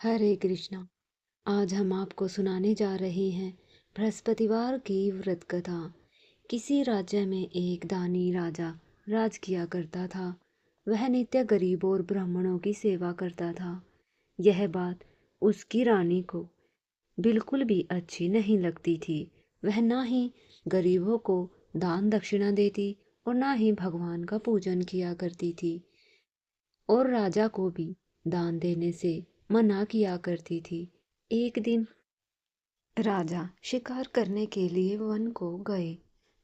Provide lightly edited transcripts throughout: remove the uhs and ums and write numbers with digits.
हरे कृष्णा। आज हम आपको सुनाने जा रहे हैं बृहस्पतिवार की व्रत कथा। किसी राज्य में एक दानी राजा राज किया करता था। वह नित्य गरीबों और ब्राह्मणों की सेवा करता था। यह बात उसकी रानी को बिल्कुल भी अच्छी नहीं लगती थी। वह ना ही गरीबों को दान दक्षिणा देती और ना ही भगवान का पूजन किया करती थी, और राजा को भी दान देने से मना किया करती थी। एक दिन राजा शिकार करने के लिए वन को गए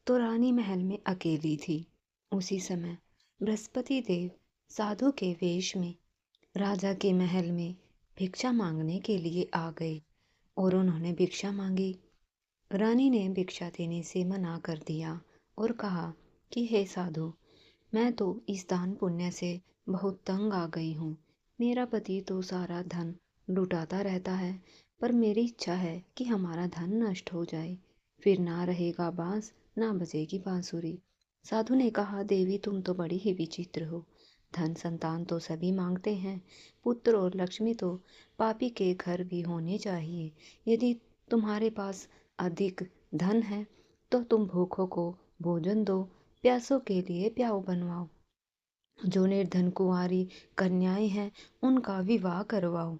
तो रानी महल में अकेली थी। उसी समय बृहस्पति देव साधु के वेश में राजा के महल में भिक्षा मांगने के लिए आ गए और उन्होंने भिक्षा मांगी। रानी ने भिक्षा देने से मना कर दिया और कहा कि हे साधु, मैं तो इस दान पुण्य से बहुत तंग आ गई हूँ। मेरा पति तो सारा धन लुटाता रहता है, पर मेरी इच्छा है कि हमारा धन नष्ट हो जाए, फिर ना रहेगा बांस ना बजेगी बांसुरी। साधु ने कहा, देवी तुम तो बड़ी ही विचित्र हो। धन संतान तो सभी मांगते हैं, पुत्र और लक्ष्मी तो पापी के घर भी होने चाहिए। यदि तुम्हारे पास अधिक धन है तो तुम भूखों को भोजन दो, प्यासों के लिए प्याऊ बनवाओ, जो निर्धन कुंवारी कन्याएं हैं उनका विवाह करवाओ।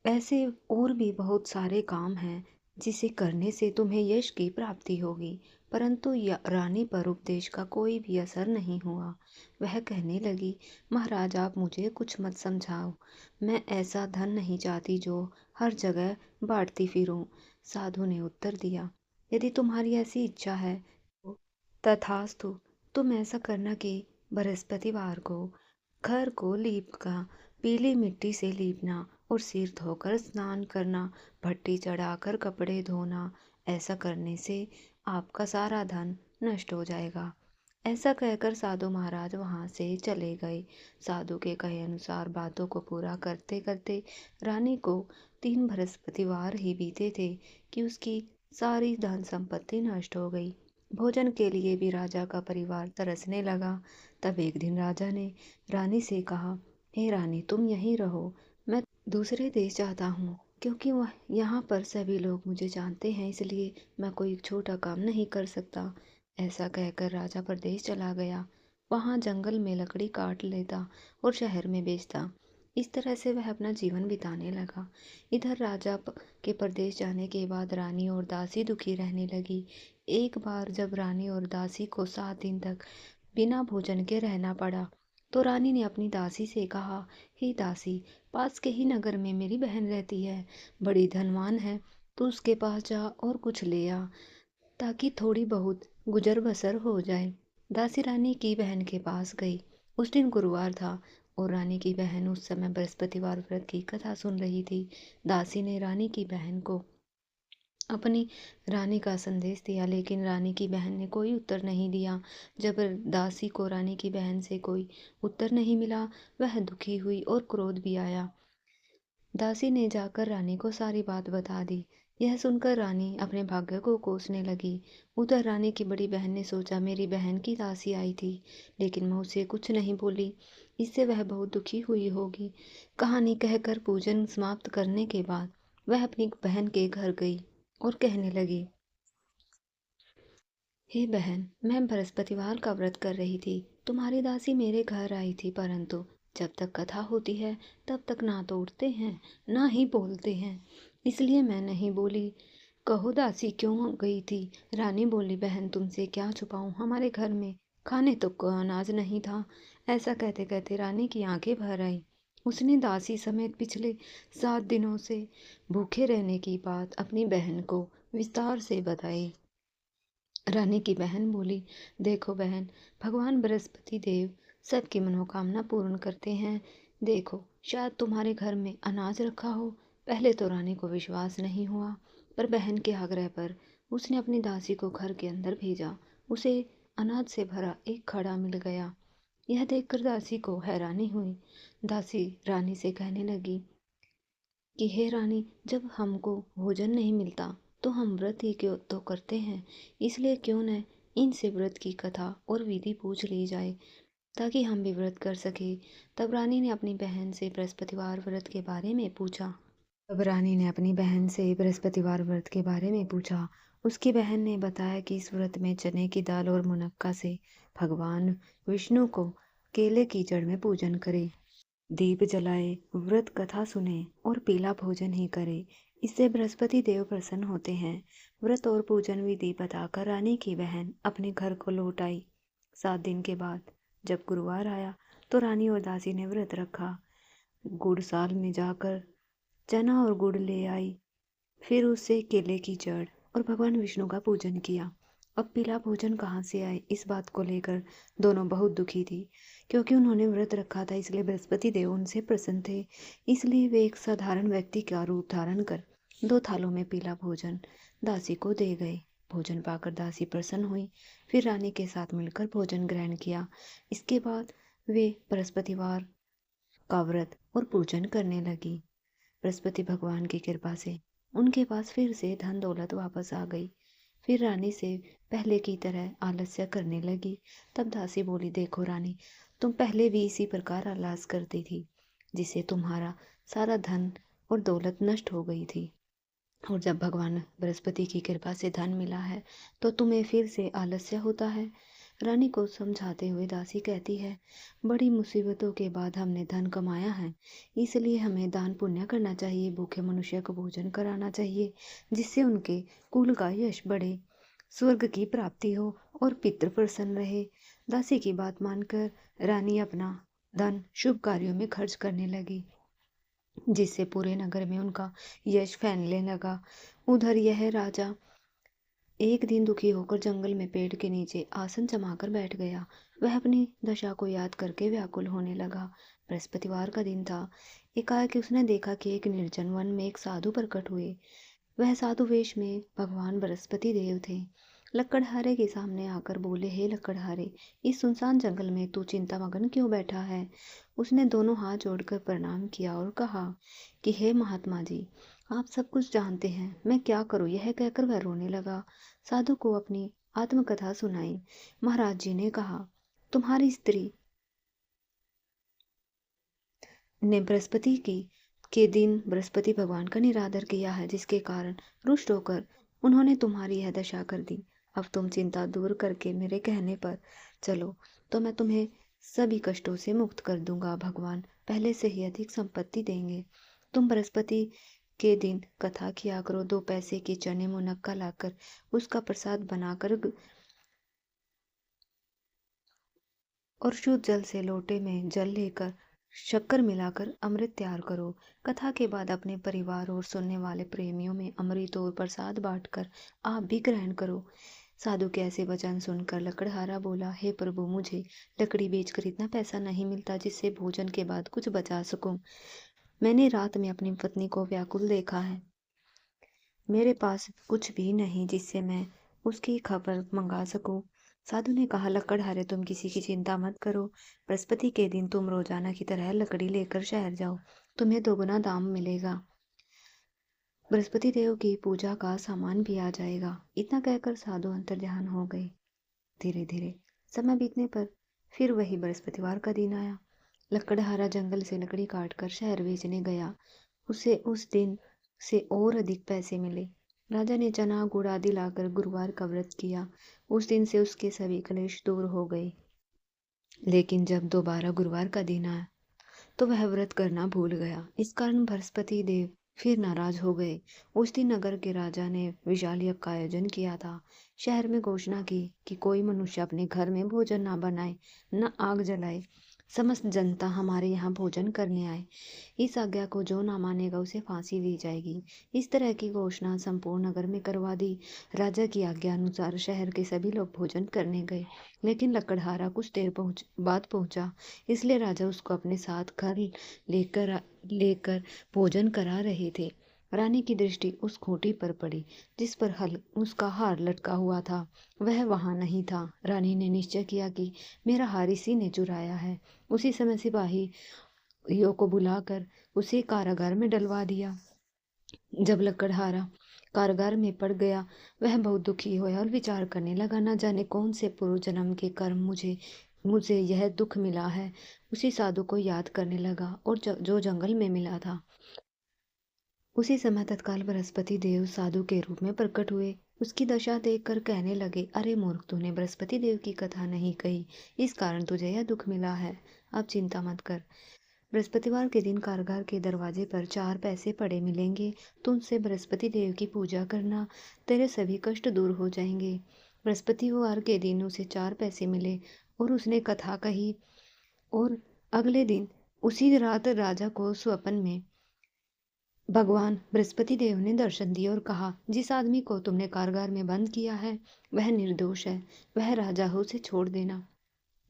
ऐसे और भी बहुत सारे काम हैं जिसे करने से तुम्हें यश की प्राप्ति होगी। परंतु रानी पर उपदेश का कोई भी असर नहीं हुआ। वह कहने लगी, महाराज आप मुझे कुछ मत समझाओ। मैं ऐसा धन नहीं चाहती जो हर जगह बांटती फिरूं। साधु ने उत्तर दिया, यदि तुम्हारी ऐसी इच्छा है तो तथास्तु। तुम ऐसा करना कि बृहस्पतिवार को घर को लीपना, पीली मिट्टी से लीपना और सिर धोकर स्नान करना, भट्टी चढ़ाकर कपड़े धोना। ऐसा करने से आपका सारा धन नष्ट हो जाएगा। ऐसा कहकर साधु महाराज वहां से चले गए। साधु के कहे अनुसार बातों को पूरा करते करते रानी को 3 बृहस्पतिवार ही बीते थे कि उसकी सारी धन संपत्ति नष्ट हो गई। भोजन के लिए भी राजा का परिवार तरसने लगा। तब एक दिन राजा ने रानी से कहा, हे रानी तुम यहीं रहो, मैं दूसरे देश जाता हूँ, क्योंकि वह यहाँ पर सभी लोग मुझे जानते हैं, इसलिए मैं कोई छोटा काम नहीं कर सकता। ऐसा कहकर राजा परदेश चला गया। वहाँ जंगल में लकड़ी काट लेता और शहर में बेचता। इस तरह से वह अपना जीवन बिताने लगा। इधर राजा के परदेश जाने के बाद रानी और दासी दुखी रहने लगी। एक बार जब रानी और दासी को 7 दिन तक बिना भोजन के रहना पड़ा तो रानी ने अपनी दासी से कहा, हे दासी, पास के ही नगर में मेरी बहन रहती है, बड़ी धनवान है, तू उसके पास जा और कुछ ले आ, ताकि थोड़ी बहुत गुजर बसर हो जाए। दासी रानी की बहन के पास गई। उस दिन गुरुवार था और रानी की बहन उस समय बृहस्पतिवार व्रत की कथा सुन रही थी। दासी ने रानी की बहन को अपनी रानी का संदेश दिया, लेकिन रानी की बहन ने कोई उत्तर नहीं दिया। जब दासी को रानी की बहन से कोई उत्तर नहीं मिला, वह दुखी हुई और क्रोध भी आया। दासी ने जाकर रानी को सारी बात बता दी। यह सुनकर रानी अपने भाग्य को कोसने लगी। उधर रानी की बड़ी बहन ने सोचा, मेरी बहन की दासी आई थी, लेकिन मैं उसे कुछ नहीं बोली, इससे वह बहुत दुखी हुई होगी। कहानी कहकर पूजन समाप्त करने के बाद वह अपनी बहन के घर गई और कहने लगी, हे बहन, मैं बृहस्पतिवार का व्रत कर रही थी। तुम्हारी दासी मेरे घर आई थी, परंतु जब तक कथा होती है तब तक ना तो उठते हैं ना ही बोलते हैं, इसलिए मैं नहीं बोली। कहो दासी क्यों गई थी? रानी बोली, बहन तुमसे क्या छुपाऊं, हमारे घर में खाने तो को अनाज नहीं था। ऐसा कहते कहते रानी की आंखें भर आई। उसने दासी समेत पिछले 7 दिनों से भूखे रहने की बात अपनी बहन को विस्तार से बताई। रानी की बहन बोली, देखो बहन, भगवान बृहस्पति देव सबकी मनोकामना पूर्ण करते हैं। देखो, शायद तुम्हारे घर में अनाज रखा हो। पहले तो रानी को विश्वास नहीं हुआ, पर बहन के आग्रह पर उसने अपनी दासी को घर के अंदर भेजा। उसे अनाज से भरा एक खड़ा मिल गया। यह देखकर दासी को हैरानी हुई। दासी रानी से कहने लगी कि हे रानी, जब हमको भोजन नहीं मिलता तो हम व्रत ही क्यों तो करते हैं, इसलिए क्यों न इनसे व्रत की कथा और विधि पूछ ली जाए। ताकि हम भी व्रत कर सके। तब रानी ने अपनी बहन से बृहस्पतिवार व्रत के बारे में पूछा। उसकी बहन ने बताया कि इस व्रत में चने की दाल और मुनक्का से भगवान विष्णु को केले की जड़ में पूजन करे, दीप जलाए, व्रत कथा सुने और पीला भोजन ही करे। इससे बृहस्पति देव प्रसन्न होते हैं। व्रत और पूजन विधि बताकर रानी की बहन अपने घर को लौट आई। 7 दिन के बाद जब गुरुवार आया तो रानी और दासी ने व्रत रखा। गुड़साल में जाकर चना और गुड़ ले आई, फिर उससे केले की जड़ और भगवान विष्णु का पूजन किया। अब पीला भोजन कहाँ से आए, इस बात को लेकर दोनों बहुत दुखी थी, क्योंकि उन्होंने व्रत रखा था, इसलिए बृहस्पति देव उनसे प्रसन्न थे। इसलिए वे एक साधारण व्यक्ति का रूप धारण कर 2 थालों में पीला भोजन दासी को दे गए। भोजन पाकर दासी प्रसन्न हुई, फिर रानी के साथ मिलकर भोजन ग्रहण किया। इसके बाद वे बृहस्पतिवार का व्रत और पूजन करने लगी। बृहस्पति भगवान की कृपा से उनके पास फिर से धन दौलत वापस आ गई। फिर रानी से पहले की तरह आलस्य करने लगी। तब दासी बोली, देखो रानी, तुम पहले भी इसी प्रकार आलस करती थी, जिससे तुम्हारा सारा धन और दौलत नष्ट हो गई थी। और जब भगवान बृहस्पति की कृपा से धन मिला है तो तुम्हें फिर से आलस्य होता है। रानी को समझाते हुए दासी कहती है, बड़ी मुसीबतों के बाद हमने धन कमाया है, इसलिए हमें दान पुण्य करना चाहिए, भूखे मनुष्य को भोजन कराना चाहिए, जिससे उनके कुल का यश बढ़े, स्वर्ग की प्राप्ति हो और पितृ प्रसन्न रहे। दासी की बात मानकर रानी अपना धन शुभ कार्यों में खर्च करने लगी, जिससे पूरे नगर में उनका यश फैलने लगा। उधर यह राजा एक दिन दुखी होकर जंगल में पेड़ के नीचे आसन जमाकर बैठ गया। वह अपनी दशा को याद करके व्याकुल होने लगा। बृहस्पतिवार का दिन था। एकाएक उसने देखा कि एक निर्जन वन में एक साधु प्रकट हुए। वह साधु वेश में भगवान बृहस्पति देव थे। लकड़हारे के सामने आकर बोले, हे लकड़हारे, इस सुनसान जंगल में तू चिंता मगन क्यों बैठा है? उसने दोनों हाथ जोड़कर प्रणाम किया और कहा कि हे महात्मा जी, आप सब कुछ जानते हैं, मैं क्या करूं? यह कहकर वह रोने लगा। साधु को अपनी आत्मकथा सुनाई। महाराज जी ने कहा, तुम्हारी स्त्री ने बृहस्पति की के दिन बृहस्पति भगवान का निरादर किया है, जिसके कारण रुष्ट होकर उन्होंने तुम्हारी यह दशा कर दी। अब तुम चिंता दूर करके मेरे कहने पर चलो तो मैं तुम्हें सभी कष्टों से मुक्त कर दूंगा। भगवान पहले से ही अधिक संपत्ति देंगे। तुम बृहस्पति के दिन कथा किया करो, 2 पैसे की चने मुनक्का लाकर उसका प्रसाद बनाकर और शुद्ध जल से लोटे में जल लेकर शक्कर मिलाकर अमृत तैयार करो। कथा के बाद अपने परिवार और सुनने वाले प्रेमियों में अमृत और प्रसाद बांटकर आप भी ग्रहण करो। साधु के ऐसे वचन सुनकर लकड़हारा बोला, हे प्रभु, मुझे लकड़ी बेचकर इतना पैसा नहीं मिलता जिससे भोजन के बाद कुछ बचा सकूं। मैंने रात में अपनी पत्नी को व्याकुल देखा है। मेरे पास कुछ भी नहीं जिससे मैं उसकी खबर मंगा सकूं। साधु ने कहा, लकड़हारे, तुम किसी की चिंता मत करो। बृहस्पति के दिन तुम रोजाना की तरह लकड़ी लेकर शहर जाओ, तुम्हें 2 गुना दाम मिलेगा। बृहस्पति देव की पूजा का सामान भी आ जाएगा। इतना कहकर साधु अंतर्ध्यान हो गए। धीरे धीरे समय बीतने पर फिर वही बृहस्पतिवार का दिन आया। लकड़हारा जंगल से लकड़ी काटकर शहर बेचने गया। उसे उस दिन से और अधिक पैसे मिले। राजा ने चना गुड़ आदि लाकर गुरुवार का व्रत किया। उस दिन से उसके सभी क्लेश दूर हो गए। लेकिन जब दोबारा गुरुवार का दिन आया तो वह व्रत करना भूल गया। इस कारण बृहस्पति देव फिर नाराज हो गए। उस दिन नगर के राजा ने विशाल यज्ञ का आयोजन किया था। शहर में घोषणा की कि कोई मनुष्य अपने घर में भोजन ना बनाए, न आग जलाए। समस्त जनता हमारे यहाँ भोजन करने आए। इस आज्ञा को जो ना मानेगा उसे फांसी दी जाएगी। इस तरह की घोषणा संपूर्ण नगर में करवा दी। राजा की आज्ञा अनुसार शहर के सभी लोग भोजन करने गए, लेकिन लकड़हारा कुछ देर बाद पहुंचा, इसलिए राजा उसको अपने साथ घर लेकर लेकर भोजन करा रहे थे। रानी की दृष्टि उस खूंटी पर पड़ी जिस पर हल उसका हार लटका हुआ था। वह वहां नहीं था। रानी ने निश्चय किया कि मेरा हार इसी ने चुराया है। उसी समय सिपाहियों को बुलाकर उसे कारागार में डलवा दिया। जब लकड़हारा कारागार में पड़ गया, वह बहुत दुखी हुआ और विचार करने लगा, न जाने कौन से पूर्व जन्म के कर्म मुझे मुझे यह दुख मिला है। उसी साधु को याद करने लगा और जो जंगल में मिला था। उसी समय तत्काल बृहस्पति देव साधु के रूप में प्रकट हुए। उसकी दशा देखकर कहने लगे, अरे मूर्ख, तूने बृहस्पति देव की कथा नहीं कही, इस कारण तुझे यह दुख मिला है। अब चिंता मत कर। बृहस्पतिवार के दिन कारागार के दरवाजे पर 4 पैसे पड़े मिलेंगे। तू उनसे बृहस्पति देव की पूजा करना, तेरे सभी कष्ट दूर हो जाएंगे। बृहस्पतिवार के दिन उसे 4 पैसे मिले और उसने कथा कही। और अगले दिन उसी रात राजा को स्वप्न में भगवान बृहस्पति देव ने दर्शन दिए और कहा, जिस आदमी को तुमने कारागार में बंद किया है वह निर्दोष है, वह राजा हो, उसे छोड़ देना।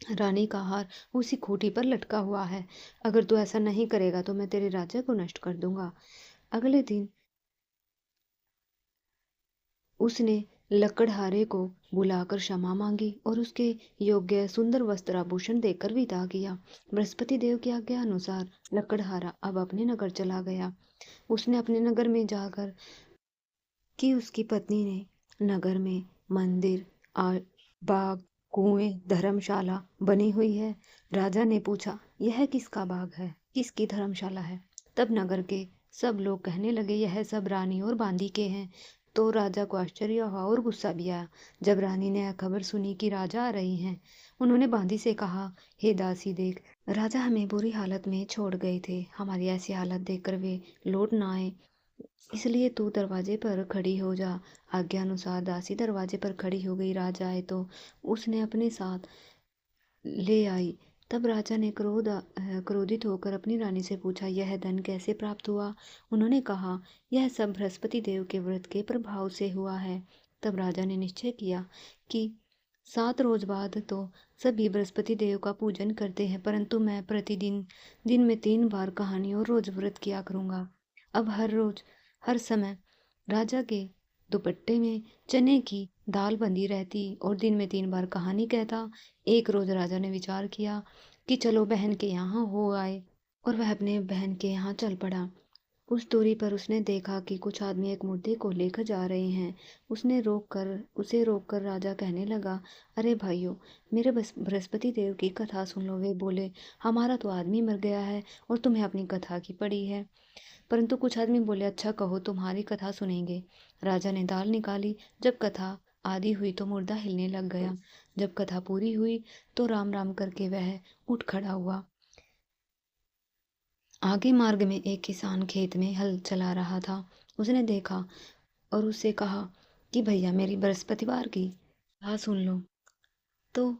रानी का हार उसी खूंटी पर लटका हुआ है। अगर तू ऐसा नहीं करेगा तो मैं तेरे राज्य को नष्ट कर दूंगा। अगले दिन उसने लकड़हारे को बुलाकर क्षमा मांगी और उसके योग्य सुंदर वस्त्र आभूषण देकर विदा किया। बृहस्पति देव की आज्ञा अनुसार लकड़हारा अब अपने नगर चला गया। उसने अपने नगर में जाकर कि उसकी पत्नी ने नगर में मंदिर, बाग, कुएं, धर्मशाला बनी हुई है। राजा ने पूछा, यह किसका बाग है, किसकी धर्मशाला है? तब नगर के सब लोग कहने लगे, यह सब रानी और बांदी के हैं। तो राजा को आश्चर्य हुआ और गुस्सा भी आया। जब रानी ने यह खबर सुनी कि राजा आ रही हैं, उन्होंने बांदी से कहा, हे दासी देख, राजा हमें बुरी हालत में छोड़ गए थे। हमारी ऐसी हालत देखकर वे लौट ना आए, इसलिए तू दरवाजे पर खड़ी हो जा। आज्ञा अनुसार दासी दरवाजे पर खड़ी हो गई। राजा आए तो उसने अपने साथ ले आई। तब राजा ने क्रोधित होकर अपनी रानी से पूछा, यह धन कैसे प्राप्त हुआ? उन्होंने कहा, यह सब बृहस्पति देव के व्रत के प्रभाव से हुआ है। तब राजा ने निश्चय किया कि 7 रोज बाद तो सभी बृहस्पति देव का पूजन करते हैं, परंतु मैं प्रतिदिन दिन में 3 बार कहानी और रोज व्रत किया करूंगा। अब हर रोज हर समय राजा के दुपट्टे में चने की दाल बंधी रहती और दिन में 3 बार कहानी कहता। एक रोज राजा ने विचार किया कि चलो बहन के यहाँ हो आए, और वह अपने बहन के यहाँ चल पड़ा। कुछ दूरी पर उसने देखा कि कुछ आदमी एक मुर्दे को लेकर जा रहे हैं। उसे रोककर राजा कहने लगा, अरे भाइयों, मेरे बृहस्पति देव की कथा सुन लो। वे बोले, हमारा तो आदमी मर गया है और तुम्हें अपनी कथा की पड़ी है। परंतु कुछ आदमी बोले, अच्छा कहो, तुम्हारी कथा सुनेंगे। राजा ने दाल निकाली। जब कथा आधी हुई तो मुर्दा हिलने लग गया। जब कथा पूरी हुई तो राम राम करके वह उठ खड़ा हुआ। आगे मार्ग में एक किसान खेत में हल चला रहा था। उसने देखा और उससे कहा कि भैया, मेरी बृहस्पतिवार की कथा सुन लो। तो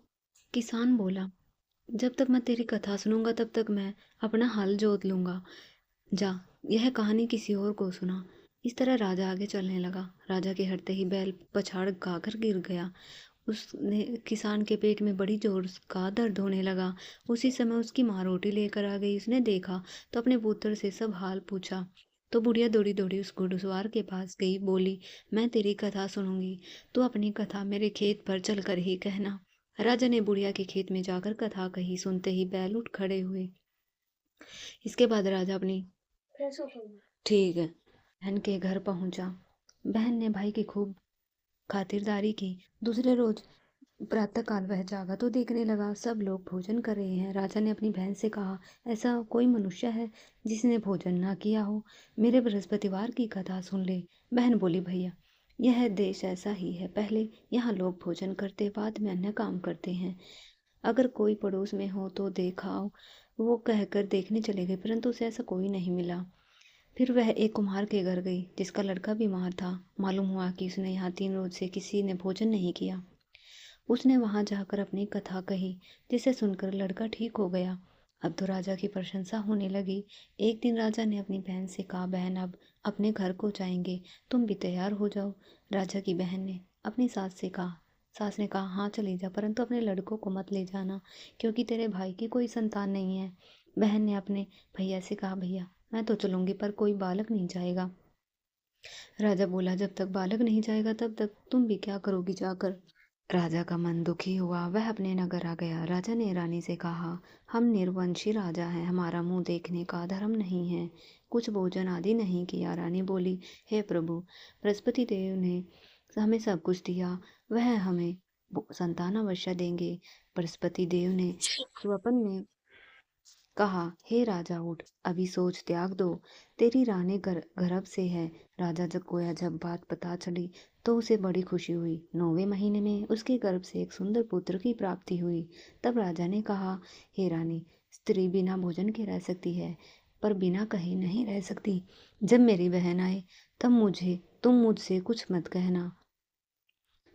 किसान बोला, जब तक मैं तेरी कथा सुनूंगा तब तक मैं अपना हल जोत लूंगा। जा, यह कहानी किसी और को सुना। इस तरह राजा आगे चलने लगा। राजा के हटते ही बैल पछाड़ खाकर गिर गया। उसने किसान के पेट में बड़ी जोर का दर्द होने लगा। उसी समय उसकी माँ रोटी लेकर आ गई। उसने देखा तो अपने पुत्र से सब हाल पूछा। तो बुढ़िया दौड़ी दौड़ी उस घुड़सवार के पास गई, बोली, मैं तेरी कथा सुनूंगी, तू अपनी कथा मेरे खेत पर चलकर ही कहना। राजा ने बुढ़िया के खेत में जाकर कथा कही। सुनते ही बैल उठ खड़े हुए। इसके बाद राजा अपनी ठीक है बहन के घर पहुंचा। बहन ने भाई की खूब खातिरदारी की। दूसरे रोज प्रातःकाल वह जागा तो देखने लगा सब लोग भोजन कर रहे हैं। राजा ने अपनी बहन से कहा, ऐसा कोई मनुष्य है जिसने भोजन ना किया हो? मेरे बृहस्पतिवार की कथा सुन ले। बहन बोली, भैया, यह देश ऐसा ही है। पहले यहाँ लोग भोजन करते, बाद में अन्य काम करते हैं। अगर कोई पड़ोस में हो तो देखाओ। वो कहकर देखने चले गए, परंतु उसे ऐसा कोई नहीं मिला। फिर वह एक कुम्हार के घर गई जिसका लड़का बीमार था। मालूम हुआ कि उसने यहाँ 3 रोज से किसी ने भोजन नहीं किया। उसने वहां जाकर अपनी कथा कही, जिसे सुनकर लड़का ठीक हो गया। अब तो राजा की प्रशंसा होने लगी। एक दिन राजा ने अपनी बहन से कहा, बहन, अब अपने घर को जाएंगे, तुम भी तैयार हो जाओ। राजा की बहन ने अपनी सास ने कहा, हाँ चली जा, परंतु अपने लड़कों को मत ले जाना, क्योंकि तेरे भाई की कोई संतान नहीं है। बहन ने अपने भैया से कहा, भैया, मैं तो चलूंगी पर कोई बालक नहीं जाएगा। राजा बोला, जब तक बालक नहीं जाएगा तब तक तुम भी क्या करोगी जाकर? राजा का मन दुखी हुआ। वह अपने नगर आ गया। राजा ने रानी से कहा, हम निर्वंशी राजा हैं, हमारा मुंह देखने का धर्म नहीं है, कुछ भोजन आदि नहीं किया। रानी बोली, हे प्रभु, बृहस्पति देव ने हमें सब कुछ दिया, वह हमें वो संतान अवश्य देंगे। बृहस्पति देव ने स्वप्न में कहा, हे राजा उठ, अभी सोच त्याग दो, तेरी रानी गर्भ से है। राजा जब कोया जब बात पता चली तो उसे बड़ी खुशी हुई। 9वें महीने में उसके गर्भ से एक सुंदर पुत्र की प्राप्ति हुई। तब राजा ने कहा, हे रानी, स्त्री बिना भोजन के रह सकती है, पर बिना कहीं नहीं रह सकती। जब मेरी बहन आए तब तुम मुझसे कुछ मत कहना।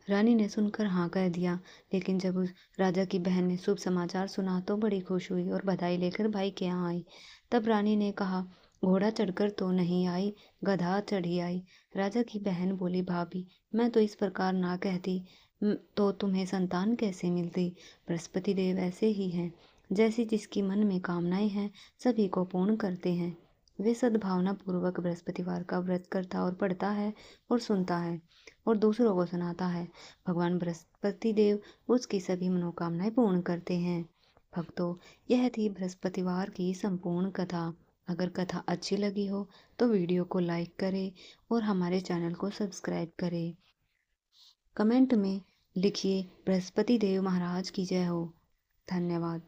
रानी ने सुनकर हाँ कह दिया। लेकिन जब उस राजा की बहन ने शुभ समाचार सुना तो बड़ी खुश हुई और बधाई लेकर भाई के यहाँ आई। तब रानी ने कहा, घोड़ा चढ़कर तो नहीं आई, गधा चढ़ी आई। राजा की बहन बोली, भाभी, मैं तो इस प्रकार ना कहती तो तुम्हें संतान कैसे मिलती। बृहस्पति देव ऐसे ही हैं, जैसी जिसकी मन में कामनाएं हैं सभी को पूर्ण करते हैं। वे सद्भावना पूर्वक बृहस्पतिवार का व्रत करता और पढ़ता है और सुनता है और दूसरों को सुनाता है। भगवान बृहस्पति देव उसकी सभी मनोकामनाएं पूर्ण करते हैं। भक्तों, यह थी बृहस्पतिवार की संपूर्ण कथा। अगर कथा अच्छी लगी हो तो वीडियो को लाइक करें और हमारे चैनल को सब्सक्राइब करें। कमेंट में लिखिए, बृहस्पति देव महाराज की जय हो। धन्यवाद।